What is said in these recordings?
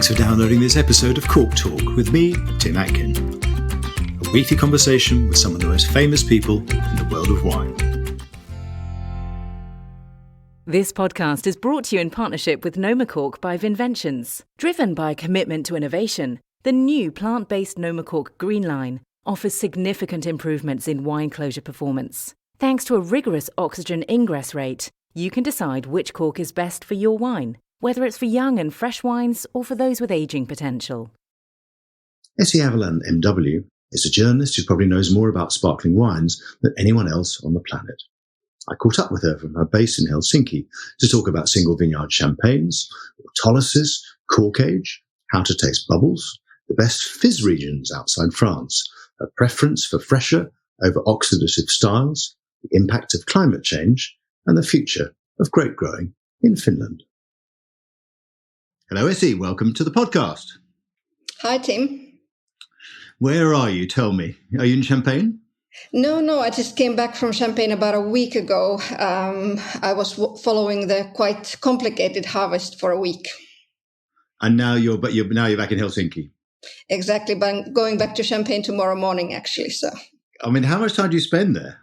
Thanks for downloading this episode of Cork Talk with me, Tim Atkin. A weekly conversation with some of the most famous people in the world of wine. This podcast is brought to you in partnership with Noma Cork by Vinventions. Driven by a commitment to innovation, the new plant-based Noma Cork Green Line offers significant improvements in wine closure performance. Thanks to a rigorous oxygen ingress rate, you can decide which cork is best for your wine, whether it's for young and fresh wines or for those with ageing potential. Essi Avellan, MW, is a journalist who probably knows more about sparkling wines than anyone else on the planet. I caught up with her from her base in Helsinki to talk about single vineyard champagnes, autolysis, cork age, how to taste bubbles, the best fizz regions outside France, her preference for fresher over oxidative styles, the impact of climate change, and the future of grape growing in Finland. Hello, Essi. Welcome to the podcast. Hi, Tim. Where are you? Tell me. Are you in Champagne? No. I just came back from Champagne about a week ago. I was following the quite complicated harvest for a week. And now you're back in Helsinki. Exactly, but I'm going back to Champagne tomorrow morning, actually. So, I mean, how much time do you spend there?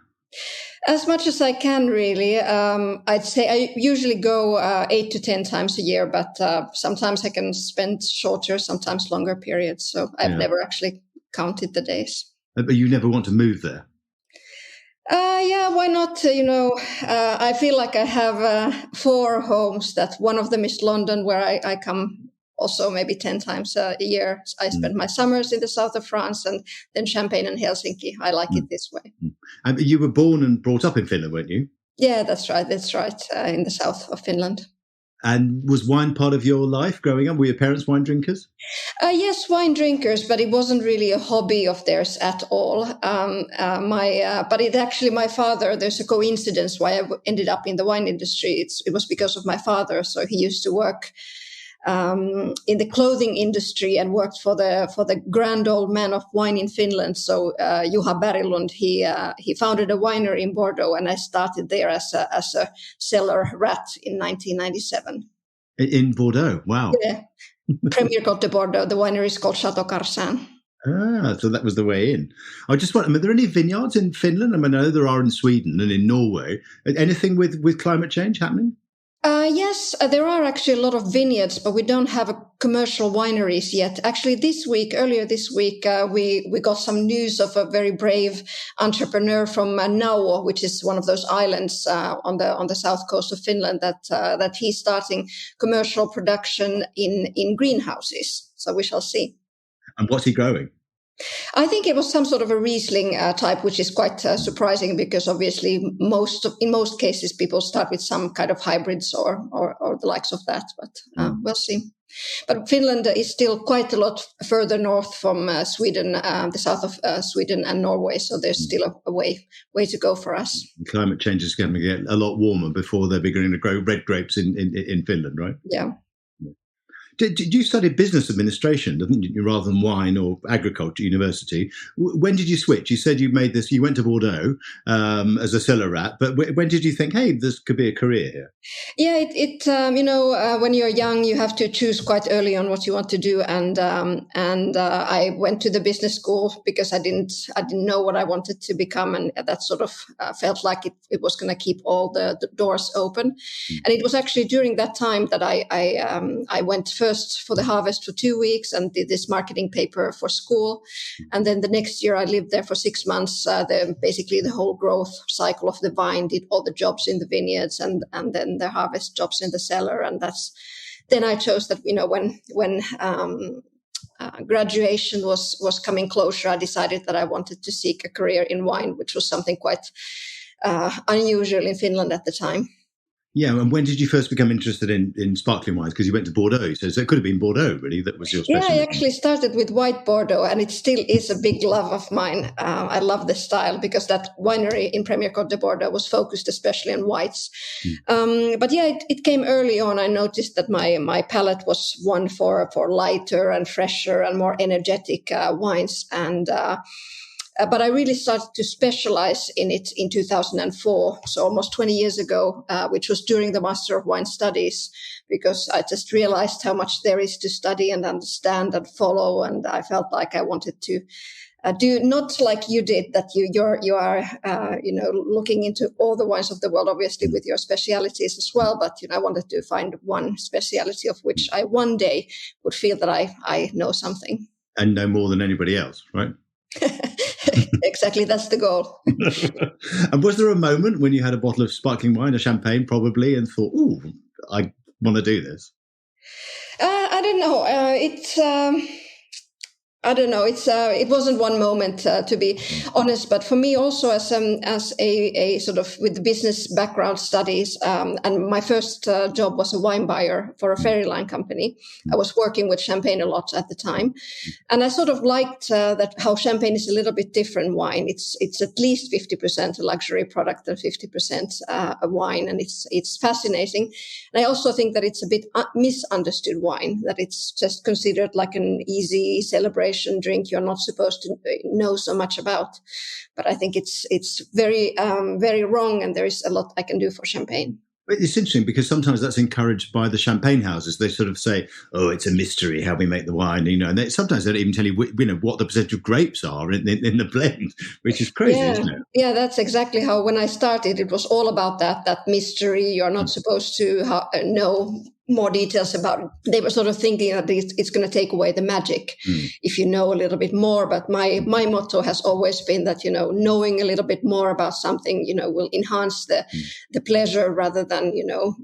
As much as I can, really. I'd say I usually go 8 to 10 times a year, but sometimes I can spend shorter, sometimes longer periods. So I've never actually counted the days. But you never want to move there? Yeah, why not? I feel like I have 4 homes. That one of them is London, where I come also maybe 10 times a year. I spend my summers in the south of France, and then Champagne and Helsinki. I like it this way. And you were born and brought up in Finland, weren't you? Yeah, that's right. In the south of Finland. And was wine part of your life growing up? Were your parents wine drinkers? Yes, wine drinkers, but it wasn't really a hobby of theirs at all. My father, there's a coincidence why I ended up in the wine industry. It was because of my father. So he used to work in the clothing industry and worked for the grand old man of wine in Finland. So Juha Berglund, he founded a winery in Bordeaux, and I started there as a cellar rat in 1997. In Bordeaux, wow! Yeah, Premier Côte de Bordeaux. The winery is called Chateau Carsan. So that was the way in. I just wonder, are there any vineyards in Finland? I mean, I know there are in Sweden and in Norway. Anything with climate change happening? Yes, there are actually a lot of vineyards, but we don't have commercial wineries yet. Actually, earlier this week, we got some news of a very brave entrepreneur from Nauru, which is one of those islands on the south coast of Finland, that he's starting commercial production in greenhouses. So we shall see. And what's he growing? I think it was some sort of a Riesling type, which is quite surprising because obviously in most cases people start with some kind of hybrids or the likes of that, but we'll see. But Finland is still quite a lot further north from Sweden, the south of Sweden and Norway, so there's still a way to go for us. Climate change is going to get a lot warmer before they're beginning to grow red grapes in Finland, right? Yeah. Did you study business administration, didn't you, rather than wine or agriculture university? When did you switch? You said you went to Bordeaux as a cellar rat, but when did you think, hey, this could be a career here? Yeah, when you're young, you have to choose quite early on what you want to do. And I went to the business school because I didn't know what I wanted to become. And that sort of felt like it was going to keep all the doors open. And it was actually during that time that I went first for the harvest for 2 weeks and did this marketing paper for school. And then the next year I lived there for 6 months, basically the whole growth cycle of the vine, did all the jobs in the vineyards and then the harvest jobs in the cellar. And then I chose that, when graduation was coming closer, I decided that I wanted to seek a career in wine, which was something quite unusual in Finland at the time. Yeah, and when did you first become interested in sparkling wines? Because you went to Bordeaux, so it could have been Bordeaux, really, that was your specialty. Yeah, I actually started with white Bordeaux, and it still is a big love of mine. I love the style because that winery in Premier Côte de Bordeaux was focused especially on whites. But yeah, it came early on. I noticed that my palate was one for lighter and fresher and more energetic wines, and But I really started to specialize in it in 2004, so almost 20 years ago, which was during the Master of Wine Studies, because I just realized how much there is to study and understand and follow, and I felt like I wanted to do not like you did, that you are looking into all the wines of the world, obviously with your specialities as well. But I wanted to find one speciality of which I one day would feel that I know something and know more than anybody else, right? Exactly, that's the goal. And was there a moment when you had a bottle of sparkling wine, a champagne probably, and thought, "Oh, I want to do this"? I don't know. I don't know. It wasn't one moment, to be honest. But for me, also as a sort of with the business background studies, and my first job was a wine buyer for a ferry line company. I was working with champagne a lot at the time, and I sort of liked that how champagne is a little bit different wine. It's at least 50% a luxury product and 50% a wine, and it's fascinating. And I also think that it's a bit misunderstood wine, that it's just considered like an easy celebration drink you're not supposed to know so much about. But I think it's very, very wrong, and there is a lot I can do for champagne. It's interesting because sometimes that's encouraged by the champagne houses. They sort of say, "Oh, it's a mystery how we make the wine," and sometimes they don't even tell you, what the percentage of grapes are in the blend, which is crazy, isn't it? Yeah, that's exactly how when I started, it was all about that mystery. You're not supposed to know more details about it. They were sort of thinking that it's going to take away the magic if you know a little bit more. But my motto has always been that, knowing a little bit more about something, will enhance the pleasure rather than,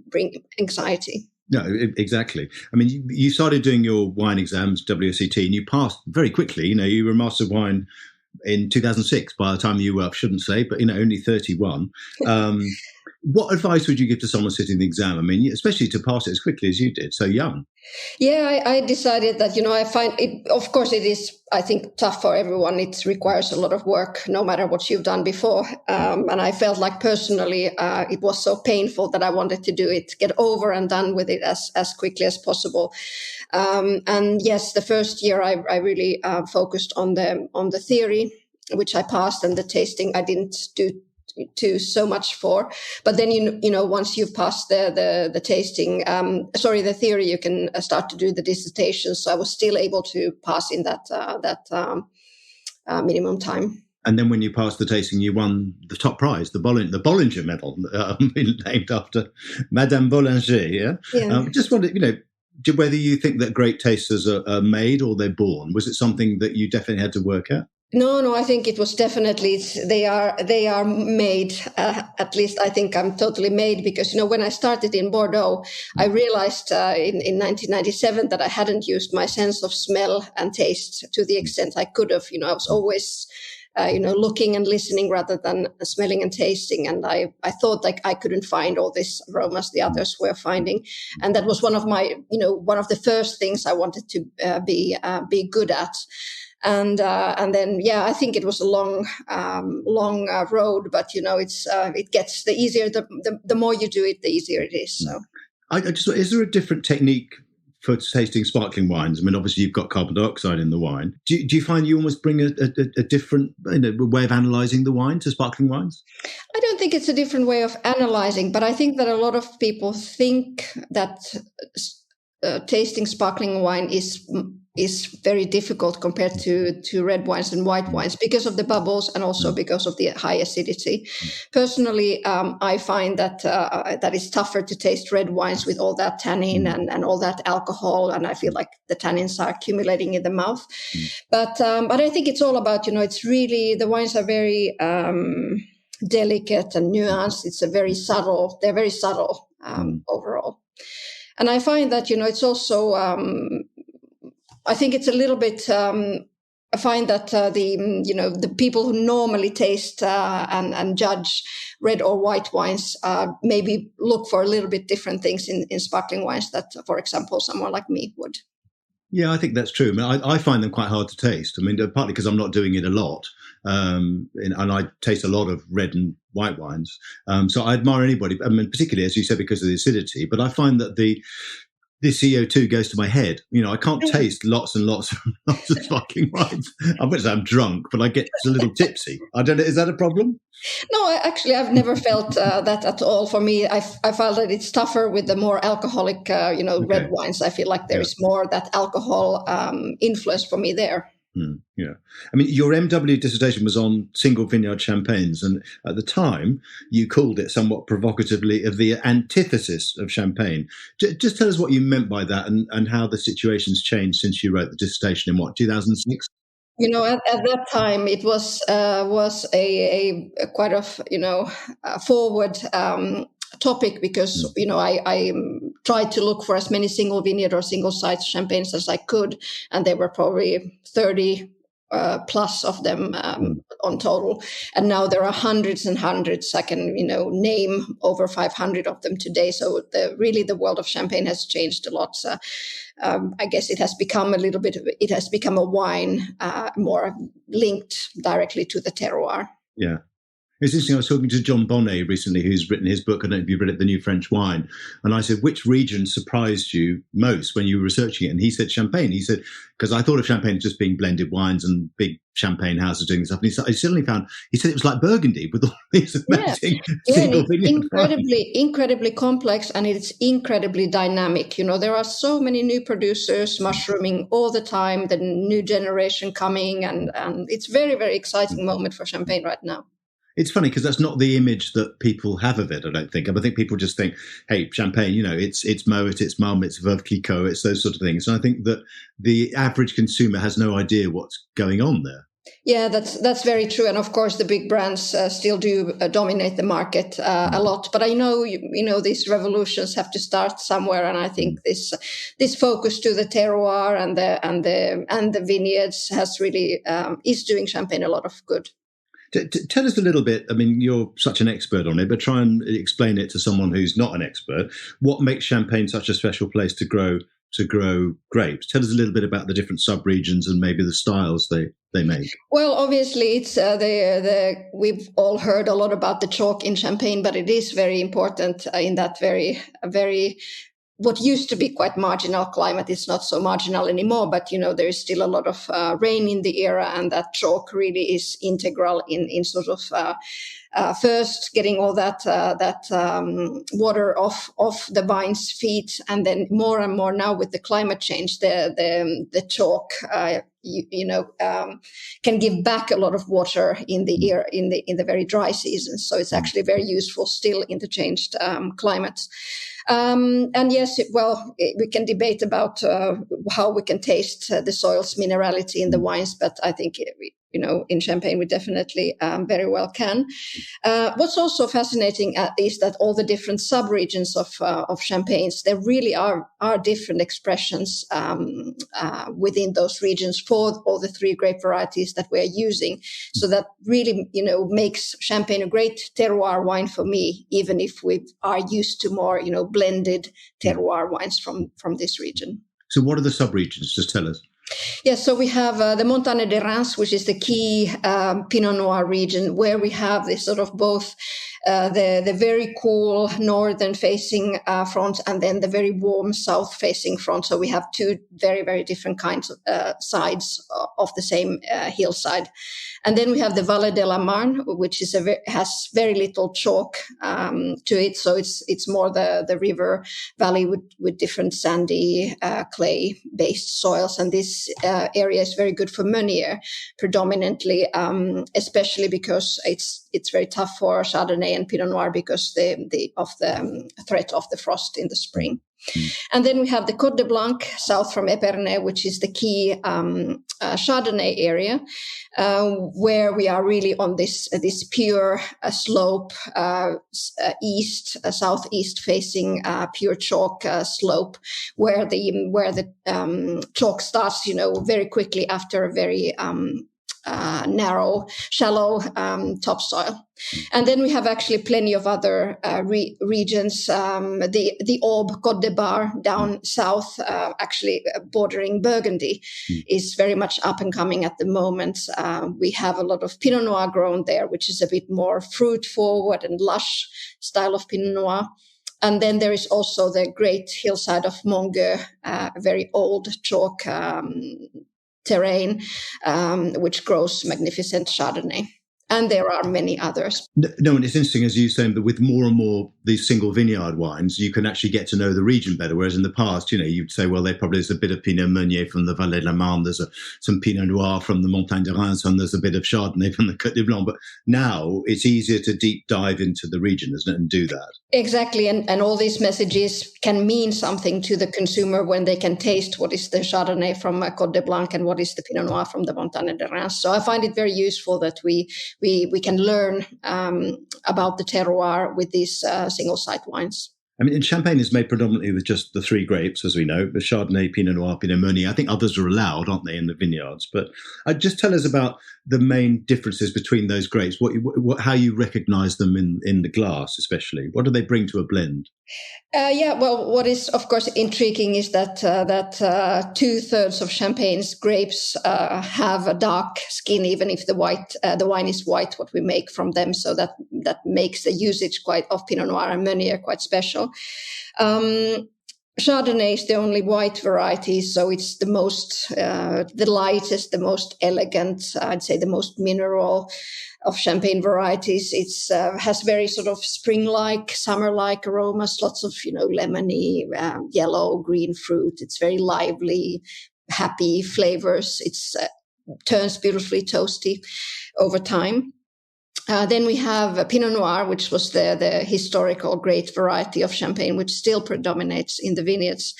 bring anxiety. No, exactly. I mean, you started doing your wine exams, WSET, and you passed very quickly. You were a Master of Wine in 2006 by the time you were, I shouldn't say, but, only 31. What advice would you give to someone sitting the exam? I mean, especially to pass it as quickly as you did, so young. Yeah, I decided that, I find it, of course, it is, I think, tough for everyone. It requires a lot of work, no matter what you've done before. And I felt like personally, it was so painful that I wanted to do it, get over and done with it as quickly as possible. And yes, the first year I really focused on the theory, which I passed, and the tasting I didn't do so much for. But then once you've passed the tasting, the theory, you can start to do the dissertation. So I was still able to pass in that minimum time. And then when you passed the tasting, you won the top prize, the Bollinger Medal, named after Madame Bollinger. Yeah. Just wondered, whether you think that great tasters are made or they're born. Was it something that you definitely had to work at? No, I think it was definitely, they are made, at least I think I'm totally made, because, when I started in Bordeaux, I realized in 1997 that I hadn't used my sense of smell and taste to the extent I could have. I was always, looking and listening rather than smelling and tasting. And I thought like I couldn't find all these aromas the others were finding. And that was one of my, one of the first things I wanted to be good at. And then, I think it was a long road, but it gets the easier, the more you do it, the easier it is. So, is there a different technique for tasting sparkling wines? I mean, obviously you've got carbon dioxide in the wine. Do you find you almost bring a different way of analysing the wine to sparkling wines? I don't think it's a different way of analysing, but I think that a lot of people think that tasting sparkling wine is very difficult compared to red wines and white wines because of the bubbles and also because of the high acidity. Personally, I find that that it's tougher to taste red wines with all that tannin and all that alcohol, and I feel like the tannins are accumulating in the mouth. But I think it's all about, it's really, the wines are very delicate and nuanced. They're very subtle overall. And I find that, it's also, I think it's a little bit, I find that the people who normally taste and judge red or white wines maybe look for a little bit different things in sparkling wines that, for example, someone like me would. Yeah, I think that's true. I mean, I find them quite hard to taste. I mean, partly because I'm not doing it a lot, and I taste a lot of red and white wines. So I admire anybody, I mean, particularly, as you said, because of the acidity. But I find that the CO2 goes to my head. I can't taste lots and lots and lots of sparkling wines. I wouldn't say I'm drunk, but I get a little tipsy. I don't know. Is that a problem? No, I've never felt that at all. For me, I felt that it's tougher with the more alcoholic, red wines. I feel like there is more that alcohol influence for me there. Yeah. I mean, your MW dissertation was on single vineyard champagnes, and at the time you called it somewhat provocatively the antithesis of champagne. Just tell us what you meant by that and how the situation's changed since you wrote the dissertation in 2006? At that time it was a quite of, forward topic because, I tried to look for as many single vineyard or single site champagnes as I could. And there were probably 30 plus of them on total. And now there are hundreds and hundreds. I can, name over 500 of them today. So the world of champagne has changed a lot. I guess it has become a wine more linked directly to the terroir. Yeah. It's interesting. I was talking to John Bonnet recently, who's written his book. I don't know if you've read it, The New French Wine. And I said, which region surprised you most when you were researching it? And he said Champagne. He said, because I thought of Champagne as just being blended wines and big champagne houses doing stuff. And he suddenly found, he said it was like Burgundy with all these amazing single vineyard incredibly complex, and it's incredibly dynamic. There are so many new producers mushrooming all the time, the new generation coming, and it's very, very exciting moment for Champagne right now. It's funny because that's not the image that people have of it, I don't think. I think people just think, hey, champagne, it's Moet, it's Mum, it's Veuve Clicquot, it's those sort of things. And I think that the average consumer has no idea what's going on there. Yeah, that's very true. And of course, the big brands still do dominate the market a lot. But I know, these revolutions have to start somewhere. And I think this focus to the terroir and the vineyards has really is doing Champagne a lot of good. Tell us a little bit, I mean, you're such an expert on it, but try and explain it to someone who's not an expert. What makes Champagne such a special place to grow grapes? Tell us a little bit about the different sub-regions and maybe the styles they make. Well, obviously, it's we've all heard a lot about the chalk in Champagne, but it is very important in that very what used to be quite marginal climate is not so marginal anymore, but there is still a lot of rain in the area, and that chalk really is integral in sort of first getting all that water off the vine's feet, and then more and more now with the climate change, the chalk can give back a lot of water in the year in the very dry season. So it's actually very useful still in the changed climates. And yes, we can debate about how we can taste the soil's minerality in the wines, but I think in Champagne we definitely very well can. What's also fascinating is that all the different sub-regions of Champagnes, there really are different expressions within those regions for all the three grape varieties that we're using. So that really makes Champagne a great terroir wine for me, even if we are used to more blended terroir wines from this region. So what are the sub-regions? Just tell us. Yes, so we have the Montagne de Reims, which is the key Pinot Noir region, where we have this sort of both the very cool northern-facing front and then the very warm south-facing front. So we have two very, very different kinds of sides of the same hillside. And then we have the Vallée de la Marne, which is has very little chalk to it. So it's more the river valley with different sandy clay-based soils. And this area is very good for Meunier, predominantly, especially because it's very tough for Chardonnay and Pinot Noir because of the threat of the frost in the spring. And then we have the Côte de Blanc, south from Épernay, which is the key Chardonnay area, where we are really on this pure slope, southeast facing pure chalk slope, where the chalk starts, very quickly after a very narrow, shallow topsoil. And then we have actually plenty of other regions. The Aube, Côte de Bar down south, actually bordering Burgundy, is very much up and coming at the moment. We have a lot of Pinot Noir grown there, which is a bit more fruit forward and lush style of Pinot Noir. And then there is also the great hillside of Mongö, a very old chalk terrain, which grows magnificent Chardonnay. And there are many others. No, and it's interesting, as you saying, that with more and more these single vineyard wines, you can actually get to know the region better. Whereas in the past, you'd say, well, there probably is a bit of Pinot Meunier from the Vallée de la Marne, there's some Pinot Noir from the Montagne de Reims, and there's a bit of Chardonnay from the Côte de Blanc. But now it's easier to deep dive into the region, isn't it, and do that. Exactly. And all these messages can mean something to the consumer when they can taste what is the Chardonnay from Côte de Blanc and what is the Pinot Noir from the Montagne de Reims. So I find it very useful that we can learn about the terroir with these single site wines. I mean, Champagne is made predominantly with just the three grapes, as we know, the Chardonnay, Pinot Noir, Pinot Meunier. I think others are allowed, aren't they, in the vineyards? But just tell us about the main differences between those grapes, how you recognise them in the glass, especially. What do they bring to a blend? Well, what is, of course, intriguing is that 2/3 of Champagne's grapes have a dark skin, even if the wine is white, what we make from them. So that makes the usage of Pinot Noir and Meunier quite special. Chardonnay is the only white variety, so it's the most, the lightest, the most elegant, I'd say the most mineral of Champagne varieties. It's has very sort of spring-like, summer-like aromas, lots of, lemony, yellow, green fruit. It's very lively, happy flavors. It's turns beautifully toasty over time. Then we have Pinot Noir, which was the historical great variety of Champagne, which still predominates in the vineyards.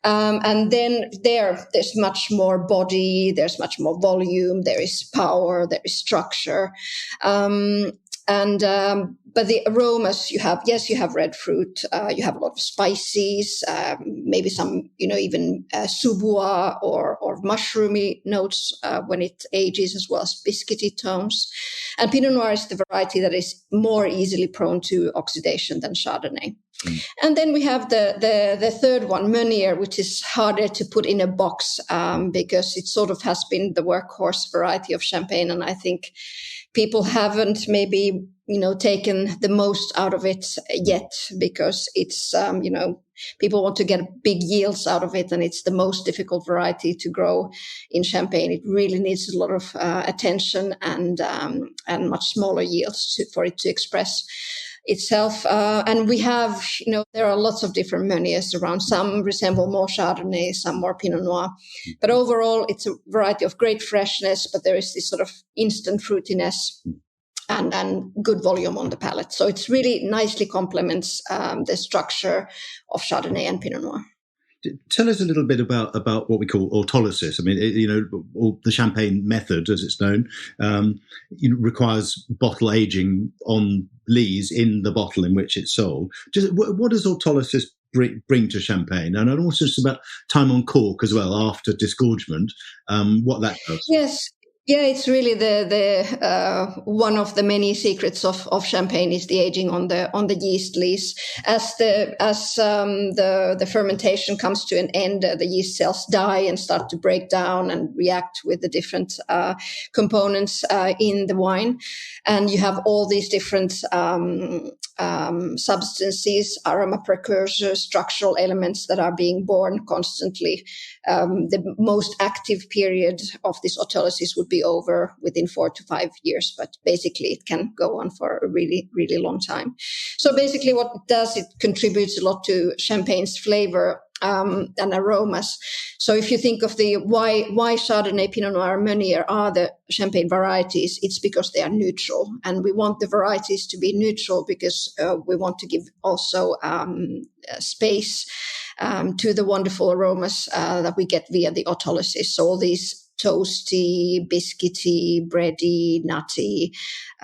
And then there's much more body, there's much more volume, there is power, there is structure. But the aromas you have red fruit, you have a lot of spices, maybe some, even sous-bois or mushroomy notes when it ages, as well as biscuity tones. And Pinot Noir is the variety that is more easily prone to oxidation than Chardonnay. Mm. And then we have the third one, Meunier, which is harder to put in a box because it sort of has been the workhorse variety of Champagne. And I think people haven't maybe, taken the most out of it yet, because it's, people want to get big yields out of it, and it's the most difficult variety to grow in Champagne. It really needs a lot of attention and much smaller yields for it to express itself. And we have, there are lots of different Meuniers around. Some resemble more Chardonnay, some more Pinot Noir. But overall, it's a variety of great freshness, but there is this sort of instant fruitiness and good volume on the palate. So it's really nicely complements the structure of Chardonnay and Pinot Noir. Tell us a little bit about what we call autolysis. I mean, the Champagne method, as it's known, requires bottle aging on lees in the bottle in which it's sold. What does autolysis bring to Champagne? And also just about time on cork as well after disgorgement, what that does. Yes. Yeah, it's really the one of the many secrets of Champagne is the aging on the yeast lees. As the fermentation comes to an end, the yeast cells die and start to break down and react with the different components in the wine, and you have all these different substances, aroma precursors, structural elements that are being born constantly. The most active period of this autolysis would be over within 4 to 5 years, but basically it can go on for a really, really long time. So basically what it does, it contributes a lot to Champagne's flavor and aromas. So if you think of the why Chardonnay, Pinot Noir, Meunier are the Champagne varieties, it's because they are neutral, and we want the varieties to be neutral because we want to give also space to the wonderful aromas that we get via the autolysis. So all these toasty, biscuity, bready, nutty.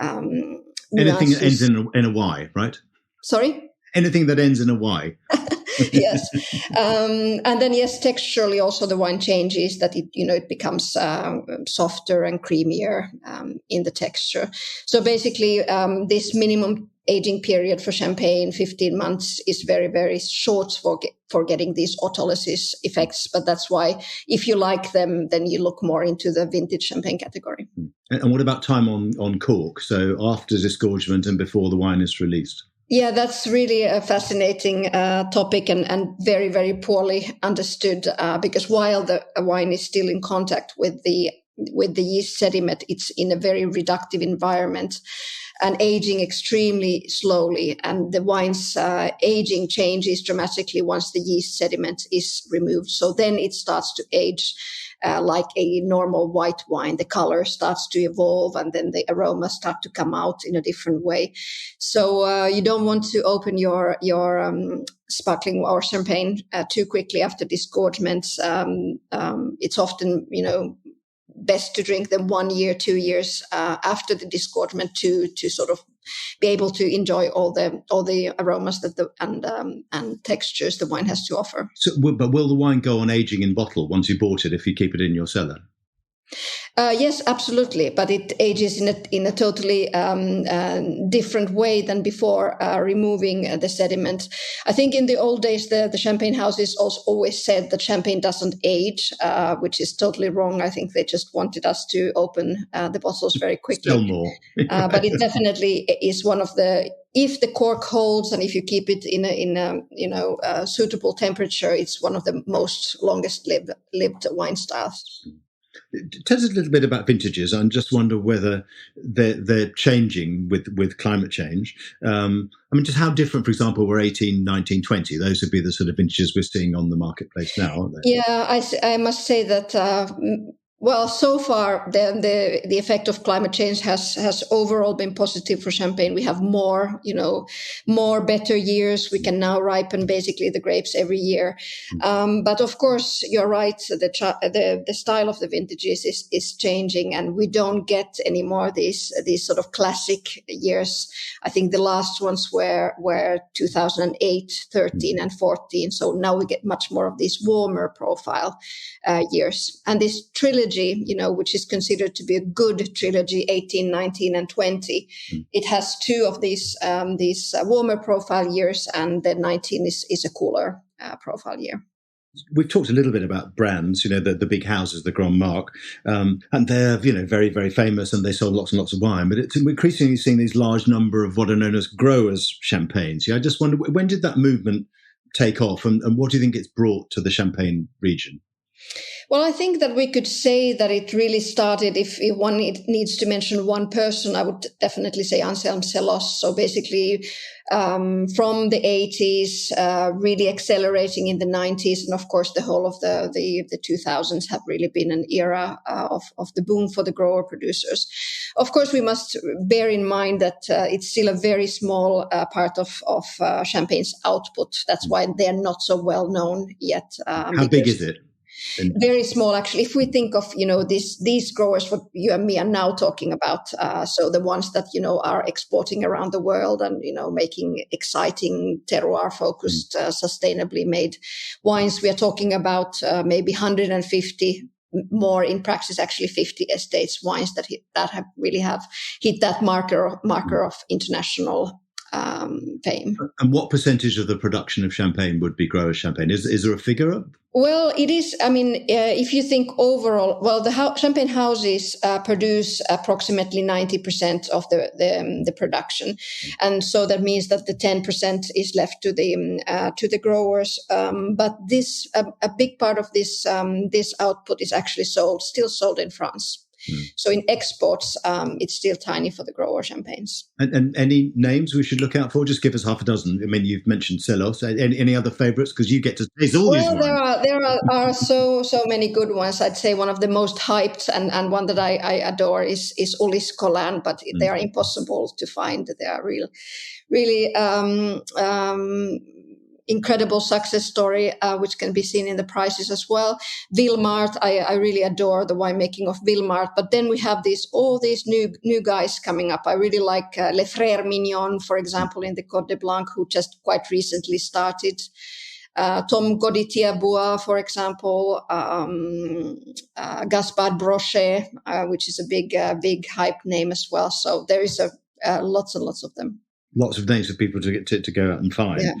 Anything that ends in a Y, right? Sorry? Anything that ends in a Y. Yes. And then, yes, texturally also the wine changes, that it becomes softer and creamier in the texture. So basically, this minimum aging period for Champagne, 15 months, is very, very short for getting these autolysis effects. But that's why if you like them, then you look more into the vintage Champagne category. And what about time on cork? So after disgorgement and before the wine is released? Yeah, that's really a fascinating topic and very, very poorly understood because while the wine is still in contact with the yeast sediment, it's in a very reductive environment and aging extremely slowly. And the wine's aging changes dramatically once the yeast sediment is removed. So then it starts to age like a normal white wine. The color starts to evolve and then the aromas start to come out in a different way. So you don't want to open your sparkling or champagne too quickly after disgorgement. It's often, best to drink them 1 year, 2 years after the disgorgement to sort of be able to enjoy all the aromas that and textures the wine has to offer. So, but will the wine go on aging in bottle once you bought it if you keep it in your cellar? Yes, absolutely. But it ages in a totally different way than before removing the sediment. I think in the old days, the champagne houses also always said that champagne doesn't age, which is totally wrong. I think they just wanted us to open the bottles very quickly. Still more. But it definitely is one of the. If the cork holds and if you keep it in a suitable temperature, it's one of the most longest lived wine styles. Tell us a little bit about vintages. I just wonder whether they're changing with climate change. Just how different, for example, were 18, 19, 20? Those would be the sort of vintages we're seeing on the marketplace now, aren't they? Yeah, I must say that. Well, so far, the effect of climate change has overall been positive for champagne. We have more better years. We can now ripen basically the grapes every year. But of course, you're right. The style of the vintages is changing, and we don't get anymore these sort of classic years. I think the last ones were 2008, 13, and 14. So now we get much more of these warmer profile years, and this trilogy, which is considered to be a good trilogy, 18, 19, and 20. It has two of these warmer profile years, and then 19 is a cooler profile year. We've talked a little bit about brands, the big houses, the Grand Marque, and they're, very, very famous and they sold lots and lots of wine. But we're increasingly seeing these large number of what are known as growers' champagnes. I just wonder, when did that movement take off and what do you think it's brought to the Champagne region? Well, I think that we could say that it really started, if one needs to mention one person, I would definitely say Anselm Selos. So basically from the 80s, really accelerating in the 90s. And of course, the whole of the 2000s have really been an era of the boom for the grower producers. Of course, we must bear in mind that it's still a very small part of Champagne's output. That's why they're not so well known yet. How big is it? Very small, actually. If we think of, these growers, what you and me are now talking about, so the ones that, are exporting around the world and, making exciting terroir-focused, sustainably made wines, we are talking about maybe 150 more, in practice, actually 50 estates wines that have hit that marker of international fame. And what percentage of the production of champagne would be grower champagne? Is there a figure? Well, it is. I mean, if you think overall, the champagne houses produce approximately 90% of the production, and so that means that the 10% is left to the growers. But a big part of this output is actually still sold in France. So in exports, it's still tiny for the grower champagnes. And any names we should look out for? Just give us half a dozen. I mean, you've mentioned Selos. Any other favourites? Because you get to taste all these wines. There are so many good ones. I'd say one of the most hyped and one that I adore is Ulysse Collin, but they are impossible to find. They are really incredible success story, which can be seen in the prices as well. Villemart, I really adore the winemaking of Villemart. But then we have all these new guys coming up. I really like Les Frères Mignon, for example, in the Côte de Blanc, who just quite recently started. Tom Goditier-Bois, for example, Gaspard Brochet, which is a big hype name as well. So there is lots and lots of them. Lots of names for people to go out and find. Yeah.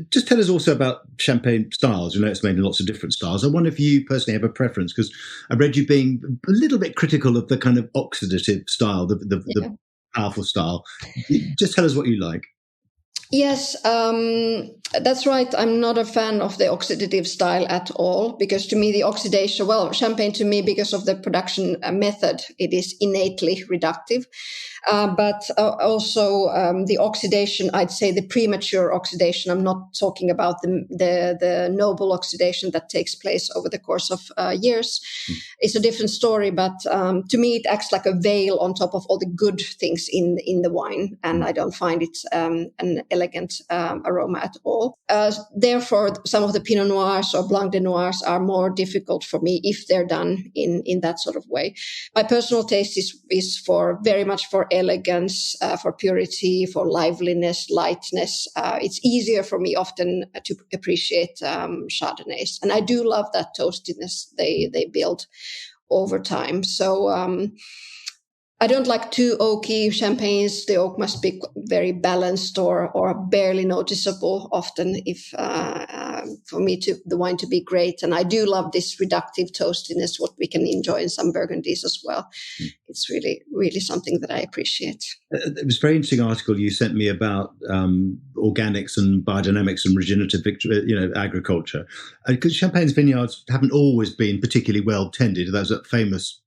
Just tell us also about champagne styles. It's made in lots of different styles. I wonder if you personally have a preference, because I read you being a little bit critical of the kind of oxidative style, the powerful style. Just tell us what you like. Yes, that's right. I'm not a fan of the oxidative style at all, because to me the oxidation, champagne to me, because of the production method, it is innately reductive. But also the oxidation, I'd say the premature oxidation, I'm not talking about the noble oxidation that takes place over the course of years. It's a different story, but to me it acts like a veil on top of all the good things in the wine, and I don't find it an elegant aroma at all. Therefore, some of the Pinot Noirs or Blanc de Noirs are more difficult for me if they're done in that sort of way. My personal taste is for very much for elegance, for purity, for liveliness, lightness. It's easier for me often to appreciate Chardonnays, and I do love that toastiness they build over time. So I don't like too oaky champagnes. The oak must be very balanced or barely noticeable often if for me the wine to be great. And I do love this reductive toastiness, what we can enjoy in some Burgundies as well. It's really, really something that I appreciate. It was a very interesting article you sent me about organics and biodynamics and regenerative, agriculture. Because Champagne's vineyards haven't always been particularly well tended. There was a famous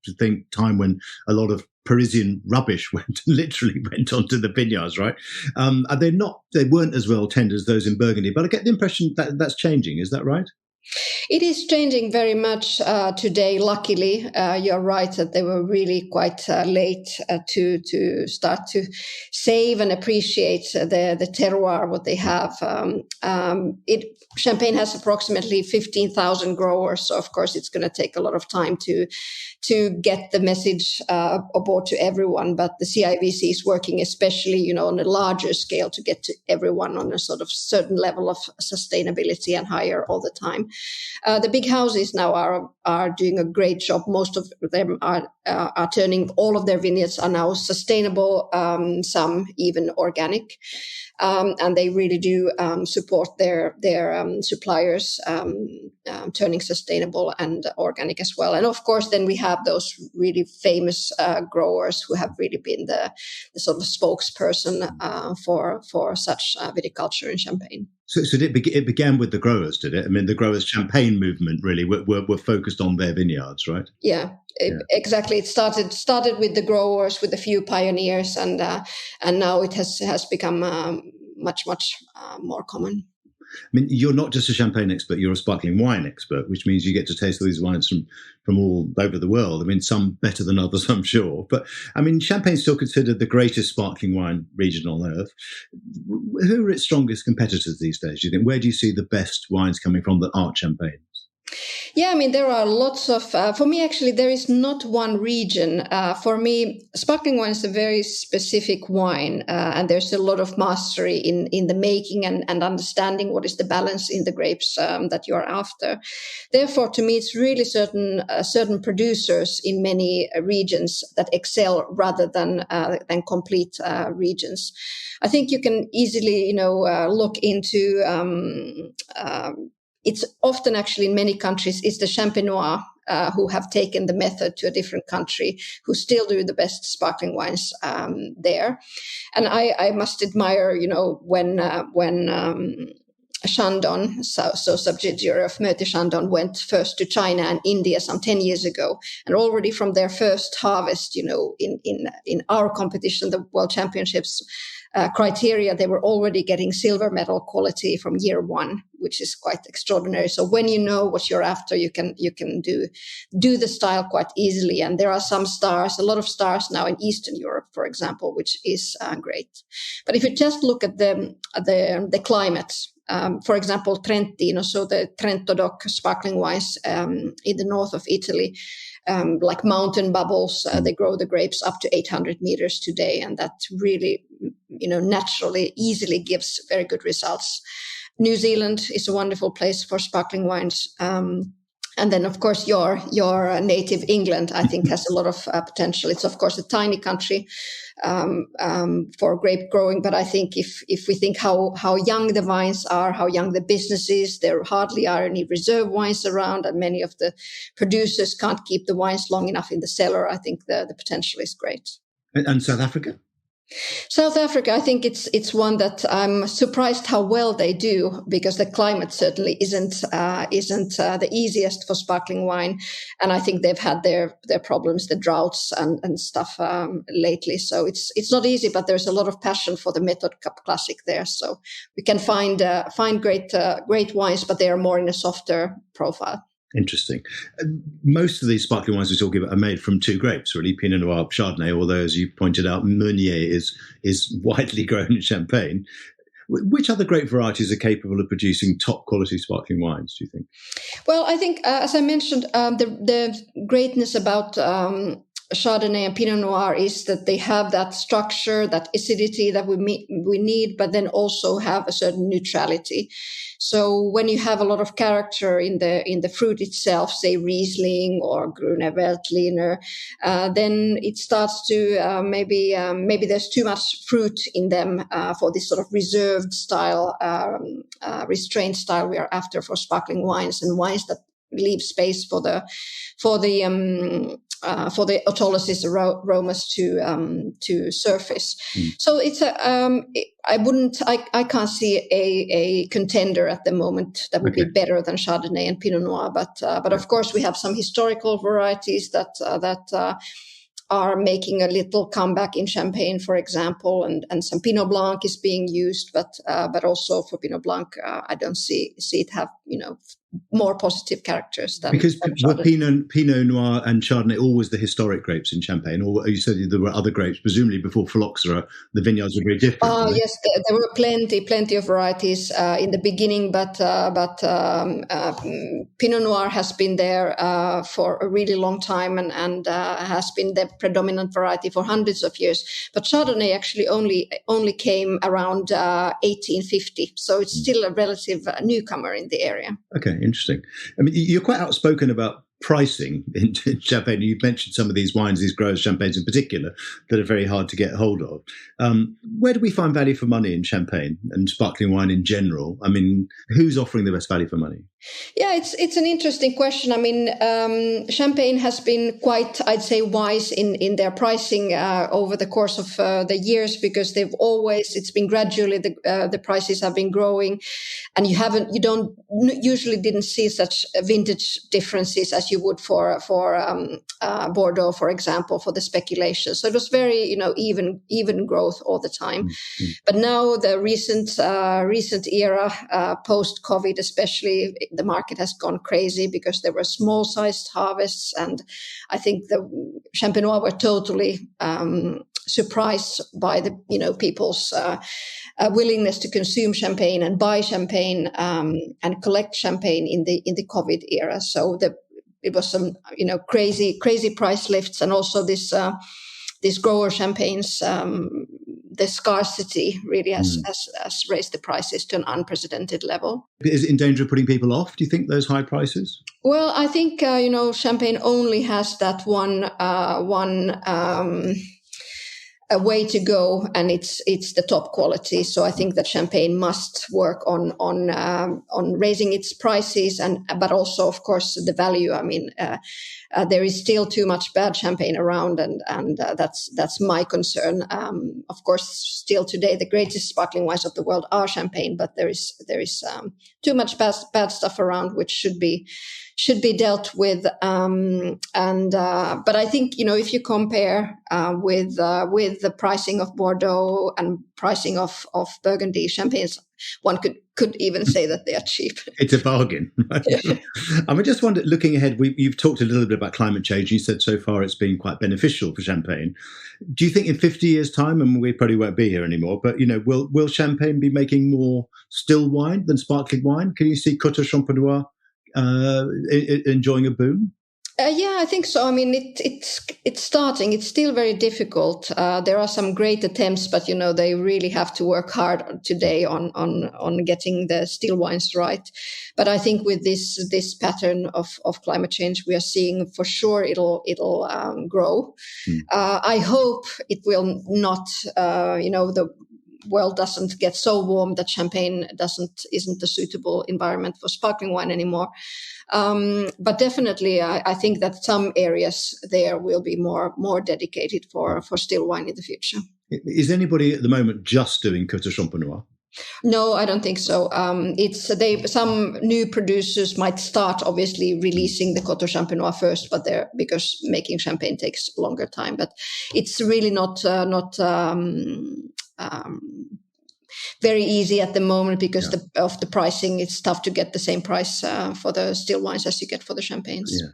time when a lot of Parisian rubbish literally went onto the vineyards, right? They weren't as well tended as those in Burgundy, but I get the impression that that's changing. Is that right? It is changing very much today. Luckily, you're right that they were really quite late to start to save and appreciate the terroir, what they have. Champagne has approximately 15,000 growers, so of course it's going to take a lot of time to get the message aboard to everyone. But the CIVC is working, especially on a larger scale, to get to everyone on a sort of certain level of sustainability and higher all the time. The big houses now are doing a great job. Most of them are turning, all of their vineyards are now sustainable, some even organic. And they really do support their suppliers turning sustainable and organic as well. And of course, then we have those really famous growers who have really been the sort of spokesperson for such viticulture in Champagne. So it began with the growers, did it? I mean, the growers' Champagne movement really were focused on their vineyards, right? Yeah. Exactly. It started with the growers, with a few pioneers, and now it has become much more common. I mean, you're not just a Champagne expert, you're a sparkling wine expert, which means you get to taste all these wines from all over the world. I mean, some better than others, I'm sure. But, I mean, Champagne's still considered the greatest sparkling wine region on earth. Who are its strongest competitors these days, do you think? Where do you see the best wines coming from that aren't Champagne? Yeah, I mean, there are lots of, for me, actually, there is not one region. For me, sparkling wine is a very specific wine, and there's a lot of mastery in the making and understanding what is the balance in the grapes that you are after. Therefore, to me, it's really certain producers in many regions that excel rather than complete regions. I think you can easily, look into it's often actually in many countries, it's the Champenois who have taken the method to a different country, who still do the best sparkling wines there. And I must admire, when Chandon, so subsidiary of Moët Chandon, went first to China and India some 10 years ago. And already from their first harvest, in our competition, the World Championships criteria, they were already getting silver medal quality from year one, which is quite extraordinary. So when you know what you're after, you can do the style quite easily. And there are a lot of stars now in Eastern Europe, for example, which is great. But if you just look at the climate, for example, Trentino, so the Trento DOC sparkling wines in the north of Italy, like mountain bubbles, they grow the grapes up to 800 meters today, and that really, naturally, easily gives very good results. New Zealand is a wonderful place for sparkling wines. And then, of course, your native England, I think, has a lot of potential. It's, of course, a tiny country for grape growing. But I think if we think how young the vines are, how young the business is, there hardly are any reserve wines around, and many of the producers can't keep the wines long enough in the cellar. I think the potential is great. And South Africa? South Africa, I think it's one that I'm surprised how well they do, because the climate certainly isn't the easiest for sparkling wine, and I think they've had their problems, the droughts and stuff lately. So it's not easy, but there's a lot of passion for the Method Cup Classic there. So we can find great wines, but they are more in a softer profile. Interesting. Most of these sparkling wines we're talking about are made from two grapes, really, Pinot Noir, Chardonnay, although, as you pointed out, Meunier is widely grown in Champagne. Which other grape varieties are capable of producing top quality sparkling wines, do you think? Well, I think, as I mentioned, the greatness about Chardonnay and Pinot Noir is that they have that structure, that acidity that we need, but then also have a certain neutrality. So when you have a lot of character in the fruit itself, say Riesling or Grüner Veltliner, then it starts to maybe there's too much fruit in them for this sort of reserved style, restrained style we are after for sparkling wines, and wines that leave space for the autolysis aromas to surface. So it's I can't see a contender at the moment that would be better than Chardonnay and Pinot Noir, but of course we have some historical varieties that are making a little comeback in Champagne, for example, and some Pinot Blanc is being used, but also for Pinot Blanc, I don't see it have more positive characters than because than were Pinot Noir and Chardonnay always the historic grapes in Champagne, or you said there were other grapes, presumably before phylloxera, the vineyards were very different. Yes, there were plenty of varieties in the beginning, but Pinot Noir has been there for a really long time and has been the predominant variety for hundreds of years. But Chardonnay actually only came around 1850, so it's still a relative newcomer in the area. Okay, interesting. I mean, you're quite outspoken about pricing in Champagne. You've mentioned some of these wines, these growers' champagnes in particular, that are very hard to get hold of. Where do we find value for money in Champagne and sparkling wine in general? I mean, who's offering the best value for money? Yeah, it's an interesting question. I mean, Champagne has been quite, I'd say, wise in their pricing over the course of the years, because it's been gradually the prices have been growing, and you didn't see such vintage differences as you would for Bordeaux, for example, for the speculation. So it was very even growth all the time. Mm-hmm. But now the recent era, post COVID especially, the market has gone crazy because there were small sized harvests, and I think the Champenois were totally surprised by the people's willingness to consume champagne and buy champagne and collect champagne in the COVID era. So it was some crazy price lifts, and also this grower champagnes, the scarcity really has raised the prices to an unprecedented level. Is it in danger of putting people off, do you think, those high prices? Well, I think Champagne only has that one a way to go, and it's the top quality. So I think that Champagne must work on raising its prices, but also, of course, the value. I mean, there is still too much bad champagne around, and that's my concern. Of course, still today the greatest sparkling wines of the world are Champagne, but there is too much bad stuff around, which should be dealt with. But I think if you compare with the pricing of Bordeaux and pricing of Burgundy champagnes, one could even say that they are cheap. It's a bargain. Right? Yeah. I just wondered, looking ahead, you've talked a little bit about climate change. You said so far it's been quite beneficial for Champagne. Do you think in 50 years' time, and we probably won't be here anymore, but will Champagne be making more still wine than sparkling wine? Can you see Côte Champenois enjoying a boom? Yeah, I think so. I mean, it's starting. It's still very difficult. There are some great attempts, but they really have to work hard today on getting the still wines right. But I think with this pattern of climate change, we are seeing for sure it'll grow. I hope it will not. The world doesn't get so warm that Champagne isn't a suitable environment for sparkling wine anymore. But definitely, I think that some areas there will be more dedicated for still wine in the future. Is anybody at the moment just doing Côte Champenois? No, I don't think so. Some new producers might start obviously releasing the Côte Champenois first, but because making champagne takes a longer time. But it's really not very easy at the moment because of the pricing. It's tough to get the same price for the still wines as you get for the champagnes. Yeah.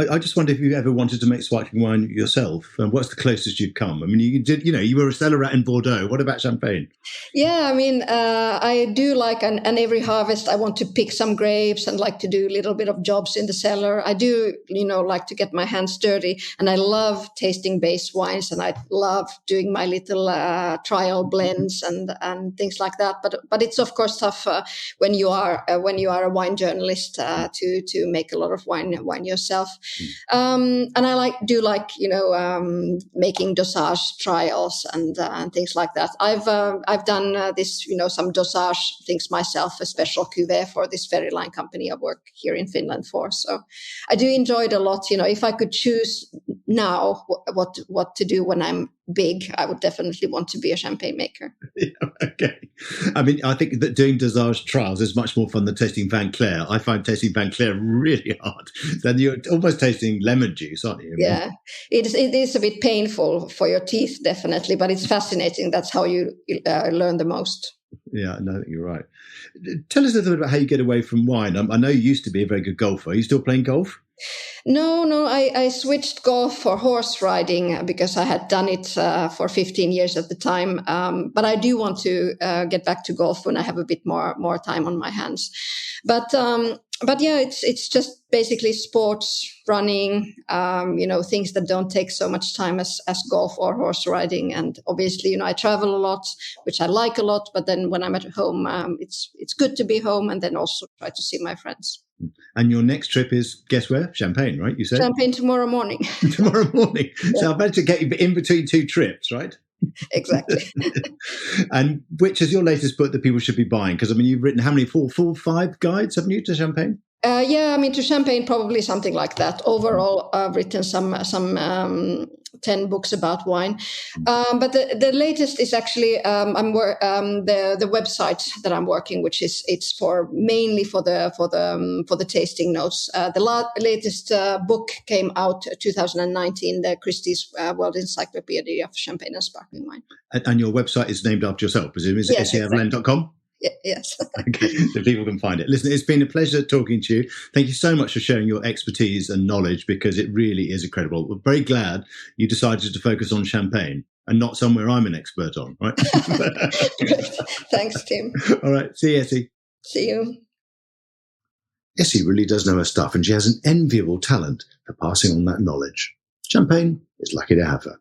I just wonder if you ever wanted to make sparkling wine yourself. And what's the closest you've come? I mean, you were a cellarat in Bordeaux. What about champagne? Yeah, I mean, I do like, and every harvest I want to pick some grapes and like to do a little bit of jobs in the cellar. I do, like to get my hands dirty, and I love tasting base wines, and I love doing my little trial blends and things like that. But it's of course tough when you are a wine journalist to make a lot of wine yourself. And I do like making dosage trials and things like that. I've done this some dosage things myself, a special cuvée for this Ferry Line company I work here in Finland for. So I do enjoy it a lot. If I could choose now what to do when I'm big, I would definitely want to be a champagne maker. Yeah, okay. I mean, I think that doing dosage trials is much more fun than tasting Van Clair. I find tasting Van Clair really hard. Then you're almost tasting lemon juice, aren't you? Yeah, it is a bit painful for your teeth, definitely, but it's fascinating. That's how you learn the most. Yeah, no, you're right. Tell us a little bit about how you get away from wine. I know you used to be a very good golfer. Are you still playing golf? No, I switched golf for horse riding because I had done it for 15 years at the time. But I do want to get back to golf when I have a bit more time on my hands. But yeah, it's just basically sports, running, things that don't take so much time as golf or horse riding. And obviously, I travel a lot, which I like a lot. But then when I'm at home, it's good to be home and then also try to see my friends. And your next trip is, guess where? Champagne, right? You said? Champagne tomorrow morning. Tomorrow morning. Yeah. So I've managed to get you in between two trips, right? Exactly. And which is your latest book that people should be buying? Because, I mean, you've written how many? 5 guides, haven't you, to Champagne? Yeah, I mean, to Champagne, probably something like that. Overall, I've written some 10 books about wine. But the latest is actually the website that I'm working, which is it's mainly for the tasting notes. The latest book came out 2019, the Christie's World Encyclopedia of Champagne and Sparkling Wine. And your website is named after yourself, presumably. Is it essiavellan.com? Yes. Okay, so people can find it. Listen, it's been a pleasure talking to you. Thank you so much for sharing your expertise and knowledge, because it really is incredible. We're very glad you decided to focus on champagne and not somewhere I'm an expert on, right? Great. Thanks, Tim. All right. See you, Essi. See you. Essi really does know her stuff, and she has an enviable talent for passing on that knowledge. Champagne is lucky to have her.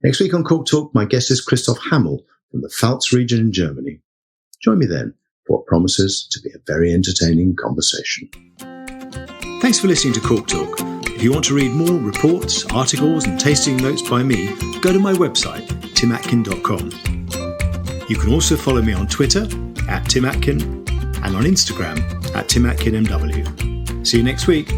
Next week on Cork Talk, my guest is Christoph Hammel from the Pfalz region in Germany. Join me then for what promises to be a very entertaining conversation. Thanks for listening to Cork Talk. If you want to read more reports, articles and tasting notes by me, go to my website, timatkin.com. You can also follow me on Twitter @timatkin and on Instagram @timatkinmw. See you next week.